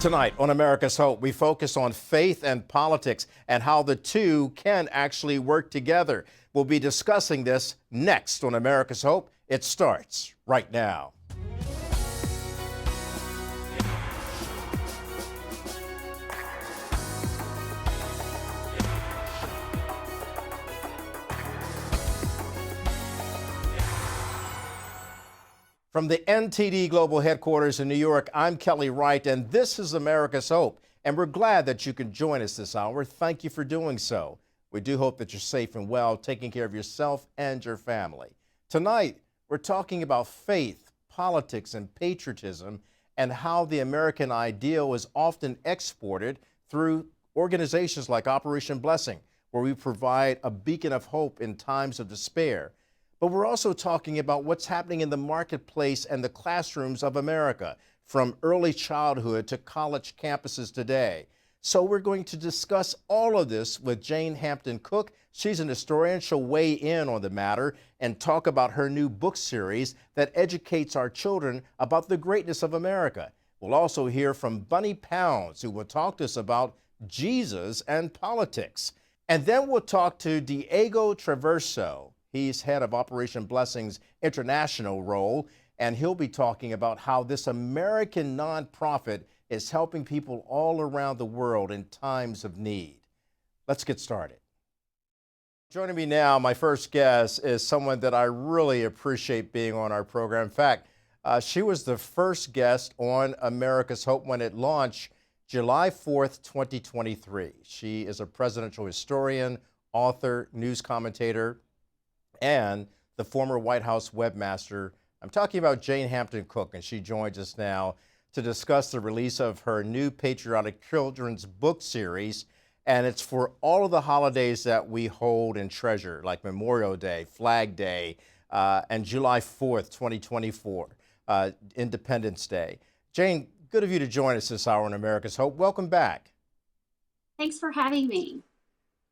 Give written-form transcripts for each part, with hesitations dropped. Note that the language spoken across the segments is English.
Tonight on America's Hope, we focus on faith and politics and how the two can actually work together. We'll be discussing this next on America's Hope. It starts right now. From the NTD Global Headquarters in New York, I'm Kelly Wright, and this is America's Hope. And we're glad that you can join us this hour. Thank you for doing so. We do hope that you're safe and well, taking care of yourself and your family. Tonight, we're talking about faith, politics, and patriotism, and how the American ideal is often exported through organizations like Operation Blessing, where we provide a beacon of hope in times of despair. But we're also talking about what's happening in the marketplace and the classrooms of America, from early childhood to college campuses today. So we're going to discuss all of this with Jane Hampton Cook. She's an historian. She'll weigh in on the matter and talk about her new book series that educates our children about the greatness of America. We'll also hear from Bunni Pounds, who will talk to us about Jesus and politics. And then we'll talk to Diego Traverso. He's head of Operation Blessing's international role, and he'll be talking about how this American nonprofit is helping people all around the world in times of need. Let's get started. Joining me now, my first guest is someone that I really appreciate being on our program. In fact, she was the first guest on America's Hope when it launched July 4th, 2023. She is a presidential historian, author, news commentator, and the former White House webmaster. I'm talking about Jane Hampton Cook, and she joins us now to discuss the release of her new patriotic children's book series. And it's for all of the holidays that we hold and treasure, like Memorial Day, Flag Day, and July 4th, 2024, Independence Day. Jane, good of you to join us this hour on America's Hope. Welcome back. Thanks for having me.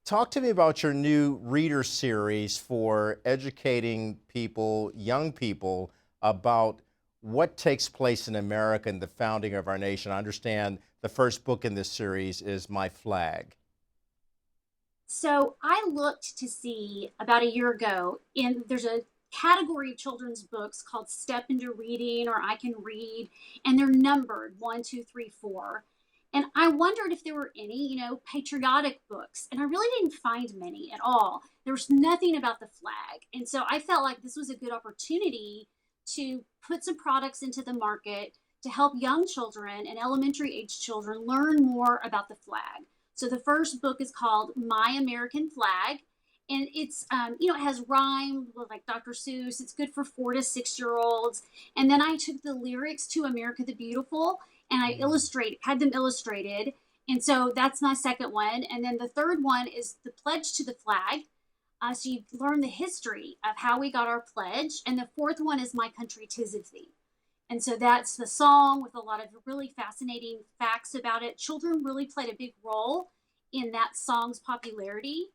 Talk to me about your new reader series for educating people, young people, about what takes place in America and the founding of our nation. I understand the first book in this series is My Flag. So I looked to see about a year ago, there's a category of children's books called Step into Reading or I Can Read, and they're numbered 1, 2, 3, 4. And I wondered if there were any, patriotic books. And I really didn't find many at all. There was nothing about the flag. And so I felt like this was a good opportunity to put some products into the market to help young children and elementary age children learn more about the flag. So the first book is called My American Flag. And it's, it has rhyme like Dr. Seuss. It's good for 4 to 6 year olds. And then I took the lyrics to America the Beautiful and I had them illustrated. And so that's my second one. And then the third one is the pledge to the flag. So you learn the history of how we got our pledge. And the fourth one is My Country 'Tis of Thee. And so that's the song with a lot of really fascinating facts about it. Children really played a big role in that song's popularity.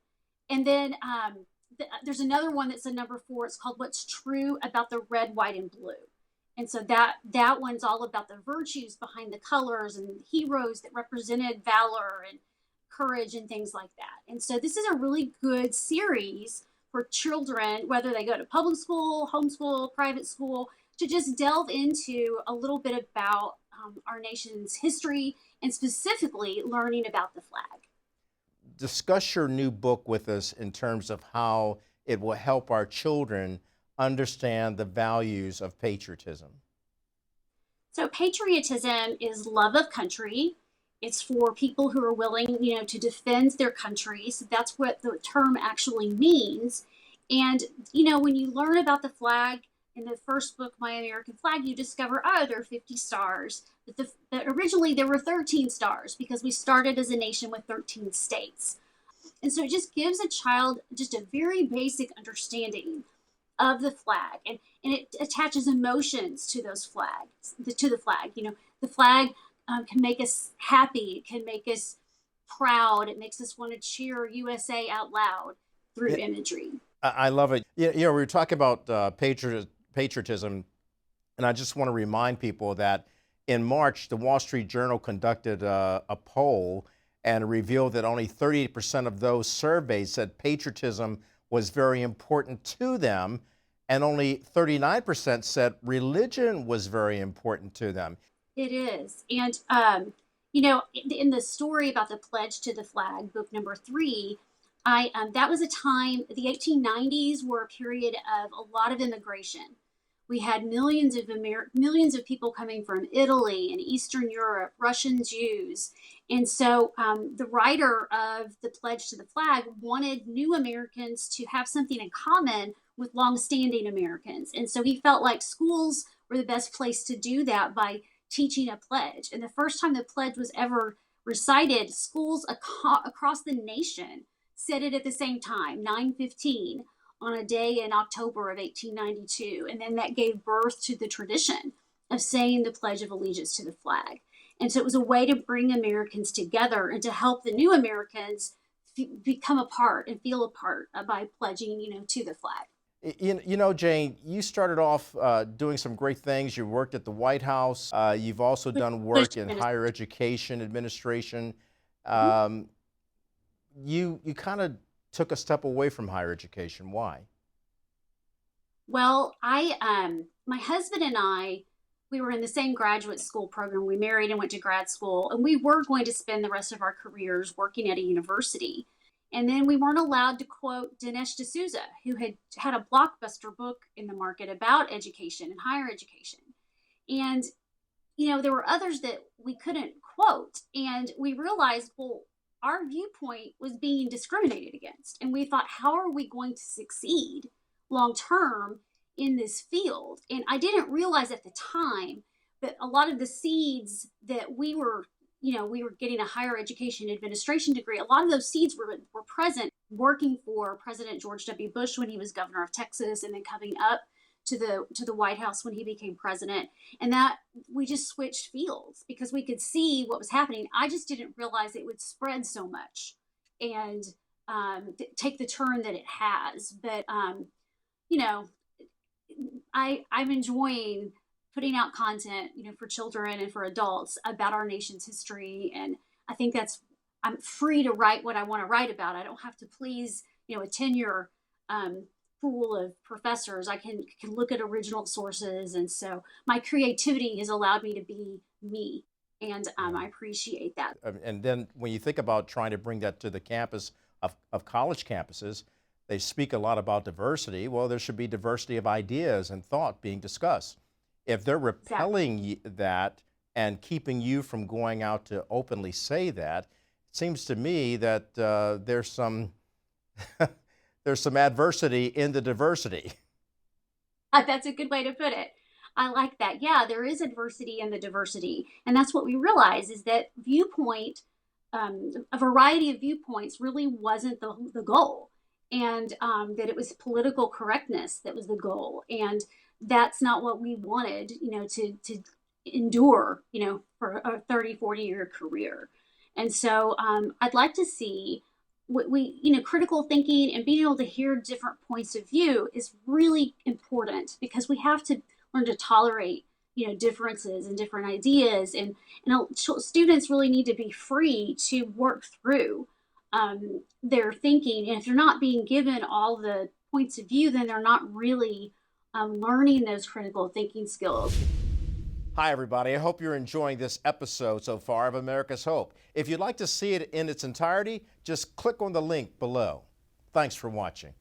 And then there's another one that's a number 4. It's called What's True About the Red, White, and Blue. And so that one's all about the virtues behind the colors and heroes that represented valor and courage and things like that. And so this is a really good series for children, whether they go to public school, homeschool, private school, to just delve into a little bit about our nation's history and specifically learning about the flag. Discuss your new book with us in terms of how it will help our children understand the values of patriotism. So patriotism is love of country. It's for people who are willing, to defend their country. So that's what the term actually means. And, when you learn about the flag in the first book, My American Flag, you discover, there are 50 stars. But originally there were 13 stars because we started as a nation with 13 states. And so it just gives a child just a very basic understanding of the flag, and it attaches emotions to those flags, to the flag. The flag can make us happy, it can make us proud, it makes us want to cheer USA out loud through imagery. I love it. We were talking about patriotism, and I just want to remind people that In March, the Wall Street Journal conducted a poll and revealed that only 38% of those surveyed said patriotism was very important to them, and only 39% said religion was very important to them. It is. And, in the story about the Pledge to the Flag, book number 3, that was a time, the 1890s were a period of a lot of immigration. We had millions of people coming from Italy and Eastern Europe, Russian Jews. And so the writer of the Pledge to the Flag wanted new Americans to have something in common with longstanding Americans. And so he felt like schools were the best place to do that by teaching a pledge. And the first time the pledge was ever recited, schools across the nation said it at the same time, 9:15, on a day in October of 1892. And then that gave birth to the tradition of saying the Pledge of Allegiance to the flag. And so it was a way to bring Americans together and to help the new Americans become a part and feel a part by pledging, to the flag. Jane, you started off doing some great things. You worked at the White House. You've also done work in higher education administration. You kind of took a step away from higher education. Why? Well, my husband and I, we were in the same graduate school program. We married and went to grad school, and we were going to spend the rest of our careers working at a university. And then we weren't allowed to quote Dinesh D'Souza, who had a blockbuster book in the market about education and higher education. And, there were others that we couldn't quote. And we realized, well, our viewpoint was being discriminated against. And we thought, how are we going to succeed long term in this field? And I didn't realize at the time that a lot of the seeds that we were getting a higher education administration degree. A lot of those seeds were present working for President George W. Bush when he was governor of Texas, and then coming up to the White House when he became president. And that we just switched fields because we could see what was happening. I just didn't realize it would spread so much and take the turn that it has. But I'm enjoying putting out content, for children and for adults about our nation's history. And I think I'm free to write what I want to write about. I don't have to please, a tenure pool of professors. I can look at original sources. And so my creativity has allowed me to be me. And I appreciate that. And then when you think about trying to bring that to the campus of college campuses, they speak a lot about diversity. Well, there should be diversity of ideas and thought being discussed. If they're repelling that and keeping you from going out to openly say that, it seems to me that there's some adversity in the diversity. That's a good way to put it. I like that. Yeah, there is adversity in the diversity. And that's what we realize is that viewpoint, a variety of viewpoints really wasn't the goal. And that it was political correctness that was the goal. And that's not what we wanted, to endure, for a 30, 40-year career. And so I'd like to see critical thinking and being able to hear different points of view is really important because we have to learn to tolerate, differences and different ideas. And students really need to be free to work through their thinking. And if they're not being given all the points of view, then they're not really learning those critical thinking skills. Hi, everybody. I hope you're enjoying this episode so far of America's Hope. If you'd like to see it in its entirety, just click on the link below. Thanks for watching.